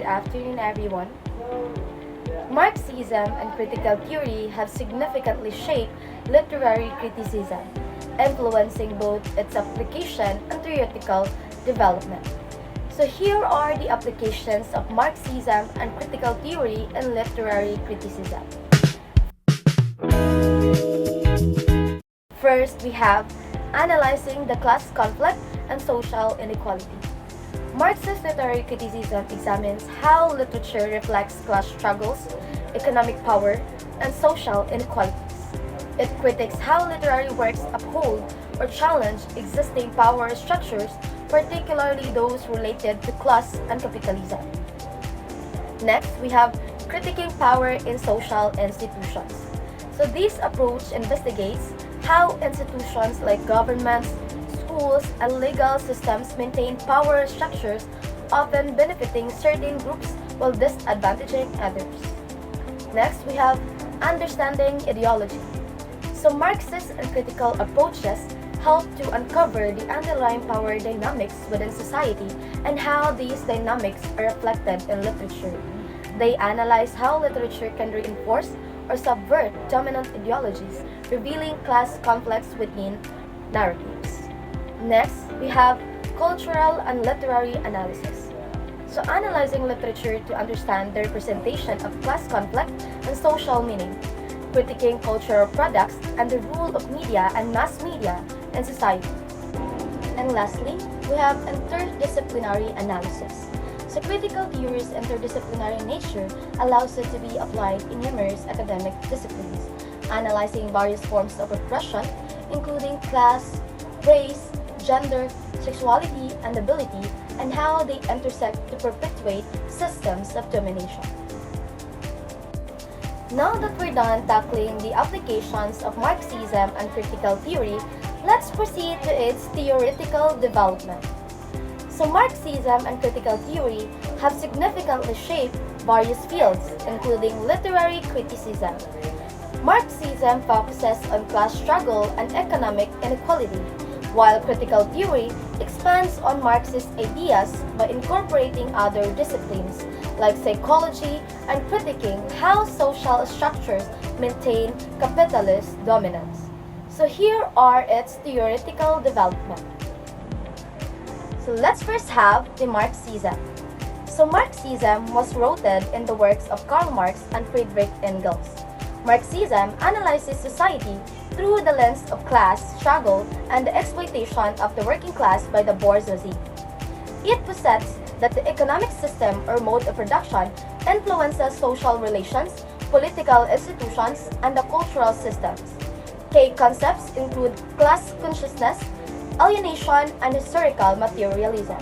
afternoon, everyone. Marxism and critical theory have significantly shaped literary criticism, influencing both its application and theoretical development. So here are the applications of Marxism and critical theory in literary criticism. First, we have analyzing the class conflict and social inequality. Marxist literary criticism examines how literature reflects class struggles, economic power, and social inequalities. It critiques how literary works uphold or challenge existing power structures, particularly those related to class and capitalism. Next, we have critiquing power in social institutions. So this approach investigates how institutions like governments, schools, and legal systems maintain power structures, often benefiting certain groups while disadvantaging others. Next, we have understanding ideology. So Marxist and critical approaches help to uncover the underlying power dynamics within society and how these dynamics are reflected in literature. They analyze how literature can reinforce or subvert dominant ideologies, revealing class conflicts within narratives. Next, we have cultural and literary analysis. So analyzing literature to understand the representation of class conflict and social meaning, critiquing cultural products and the role of media and mass media in society. And lastly, we have interdisciplinary analysis. So critical theory's interdisciplinary nature allows it to be applied in numerous academic disciplines, analyzing various forms of oppression, including class, race, gender, sexuality, and ability, and how they intersect to perpetuate systems of domination. Now that we're done tackling the applications of Marxism and critical theory, let's proceed to its theoretical development. So Marxism and critical theory have significantly shaped various fields, including literary criticism. Marxism focuses on class struggle and economic inequality, while critical theory expands on Marxist ideas by incorporating other disciplines like psychology and critiquing how social structures maintain capitalist dominance. So here are its theoretical development. So let's first have the Marxism. So Marxism was rooted in the works of Karl Marx and Friedrich Engels. Marxism analyzes society through the lens of class struggle and the exploitation of the working class by the bourgeoisie. It posits that the economic system or mode of production influences social relations, political institutions, and the cultural systems. Key concepts include class consciousness, alienation, and historical materialism.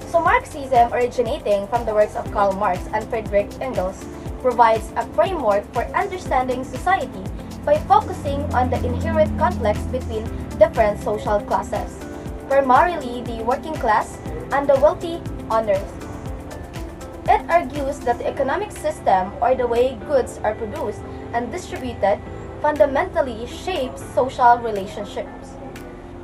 So Marxism, originating from the works of Karl Marx and Friedrich Engels, provides a framework for understanding society by focusing on the inherent conflicts between different social classes, primarily the working class and the wealthy owners. It argues that the economic system, or the way goods are produced and distributed, fundamentally shapes social relationships,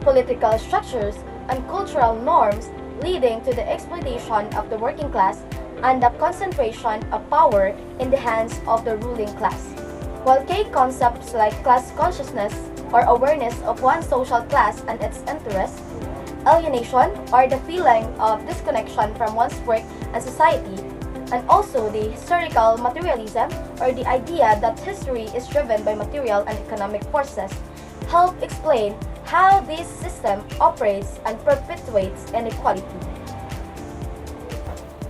political structures, and cultural norms, leading to the exploitation of the working class and the concentration of power in the hands of the ruling class. While key concepts like class consciousness, or awareness of one social class and its interests, alienation, or the feeling of disconnection from one's work and society, and also the historical materialism, or the idea that history is driven by material and economic forces, help explain how this system operates and perpetuates inequality.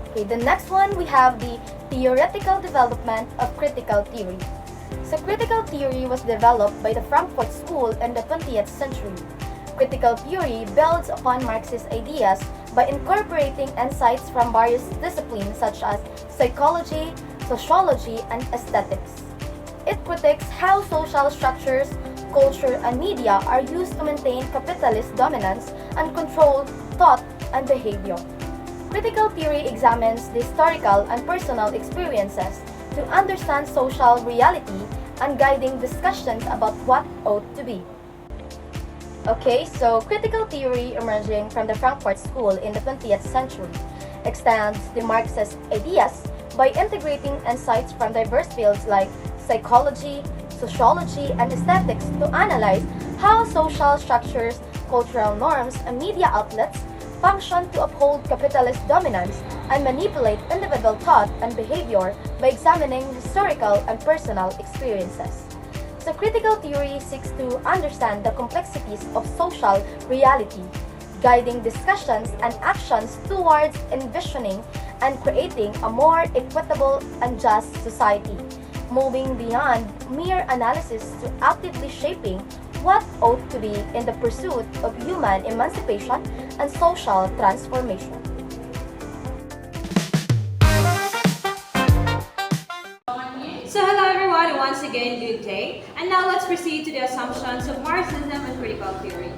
Okay, the next one, we have the theoretical development of critical theory. So critical theory was developed by the Frankfurt School in the 20th century. Critical theory builds upon Marxist ideas by incorporating insights from various disciplines such as psychology, sociology, and aesthetics. It critiques how social structures, culture, and media are used to maintain capitalist dominance and control thought and behavior. Critical theory examines the historical and personal experiences to understand social reality and guiding discussions about what ought to be. Okay, so critical theory emerging from the Frankfurt School in the 20th century. extends the Marxist ideas by integrating insights from diverse fields like psychology, sociology, and aesthetics to analyze how social structures, cultural norms, and media outlets function to uphold capitalist dominance and manipulate individual thought and behavior by examining historical and personal experiences. So critical theory seeks to understand the complexities of social reality, guiding discussions and actions towards envisioning and creating a more equitable and just society, moving beyond mere analysis to actively shaping what ought to be in the pursuit of human emancipation and social transformation. So hello everyone, once again, good day. And now let's proceed to the assumptions of Marxism and critical theory.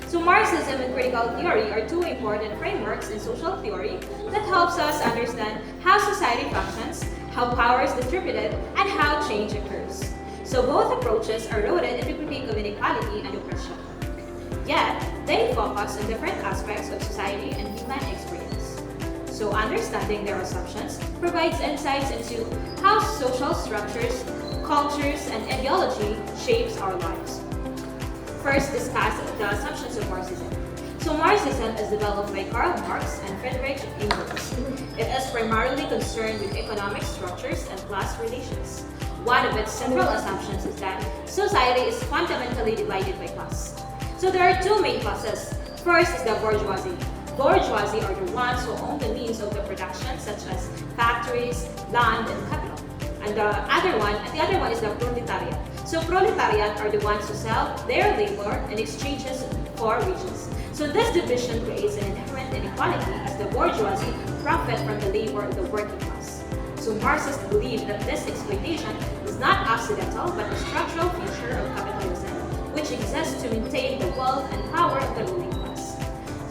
So Marxism and critical theory are two important frameworks in social theory that helps us understand how society functions, how power is distributed, and how change occurs. So both approaches are rooted in the critique of inequality and oppression. Yet, they focus on different aspects of society and human experience. So understanding their assumptions provides insights into how social structures, cultures, and ideology shapes our lives. First, discuss the assumptions of Marxism. So Marxism is developed by Karl Marx and Friedrich Engels. It is primarily concerned with economic structures and class relations. One of its central assumptions is that society is fundamentally divided by class. So there are two main classes. First is the bourgeoisie. Bourgeoisie are the ones who own the means of the production, such as factories, land, and capital. And the other one is the proletariat. So proletariat are the ones who sell their labor in exchanges for wages. So this division creates an inherent inequality as the bourgeoisie profit from the labor of the working class. So Marxists believe that this exploitation is not accidental but a structural feature of capitalism, which exists to maintain the wealth and power of the ruling class.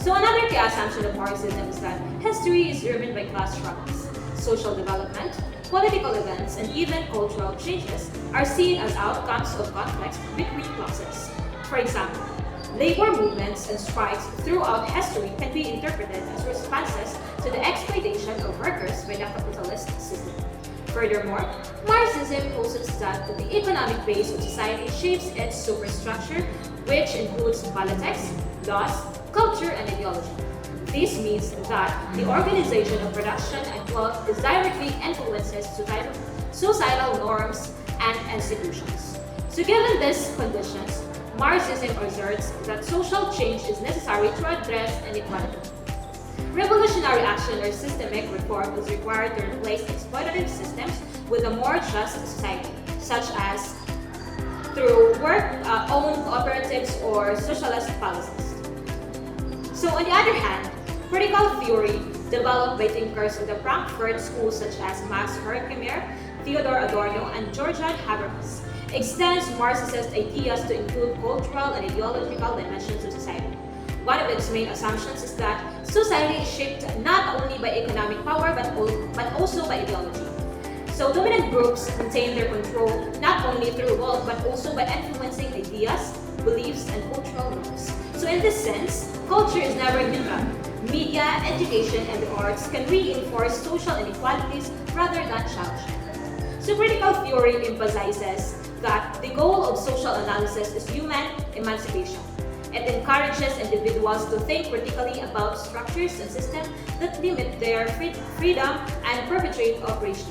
So another key assumption of Marxism is that history is driven by class struggles. Social development, political events, and even cultural changes are seen as outcomes of conflicts between classes. For example, labor movements and strikes throughout history can be interpreted as responses to the exploitation of workers by the capitalist system. Furthermore, Marxism posits that the economic base of society shapes its superstructure, which includes politics, laws, culture, and ideology. This means that the organization of production and wealth is directly influences societal norms and institutions. So given these conditions, Marxism asserts that social change is necessary to address inequality. Revolutionary action or systemic reform is required to replace exploitative systems with a more just society, such as through work-owned cooperatives or socialist policies. So on the other hand, critical theory developed by thinkers of the Frankfurt School such as Max Horkheimer, Theodor Adorno, and Georgian Habermas extends Marxist ideas to include cultural and ideological dimensions of society. One of its main assumptions is that society is shaped not only by economic power but also by ideology. So dominant groups maintain their control not only through wealth but also by influencing ideas, beliefs, and cultural norms. So in this sense, culture is never neutral. Media, education, and the arts can reinforce social inequalities rather than challenge them. So critical theory emphasizes that the goal of social analysis is human emancipation. It encourages individuals to think critically about structures and systems that limit their freedom and perpetuate oppression.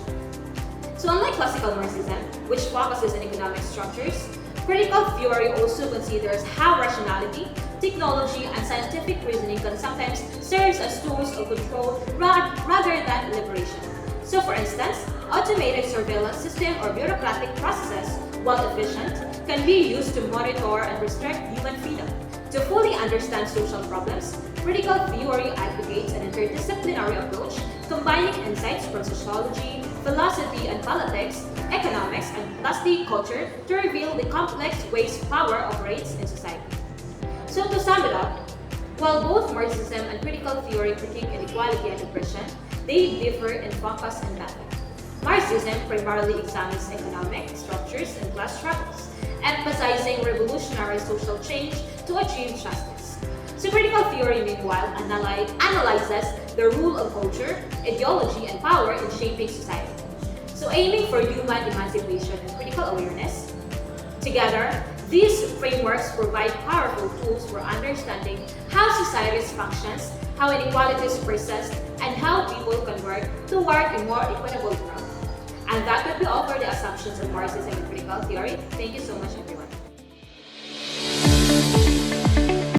So unlike classical Marxism, which focuses on economic structures, critical theory also considers how rationality, technology, and scientific reasoning can sometimes serve as tools of control rather than liberation. So for instance, automated surveillance system or bureaucratic processes, while efficient, can be used to monitor and restrict human freedom. To fully understand social problems, critical theory advocates an interdisciplinary approach combining insights from sociology, philosophy and politics, economics, and lastly, culture to reveal the complex ways power operates in society. So to sum it up, while both Marxism and critical theory critique inequality and oppression, they differ in focus and method. Marxism primarily examines economic structures and class struggles, emphasizing revolutionary social change to achieve justice. So critical theory, meanwhile, analyzes the rule of culture, ideology, and power in shaping society. So aiming for human emancipation and critical awareness, together, these frameworks provide powerful tools for understanding how societies functions, how inequalities persist, and how people can work toward a more equitable world. And that would be all for the assumptions of Marxism and critical theory. Thank you so much, everyone.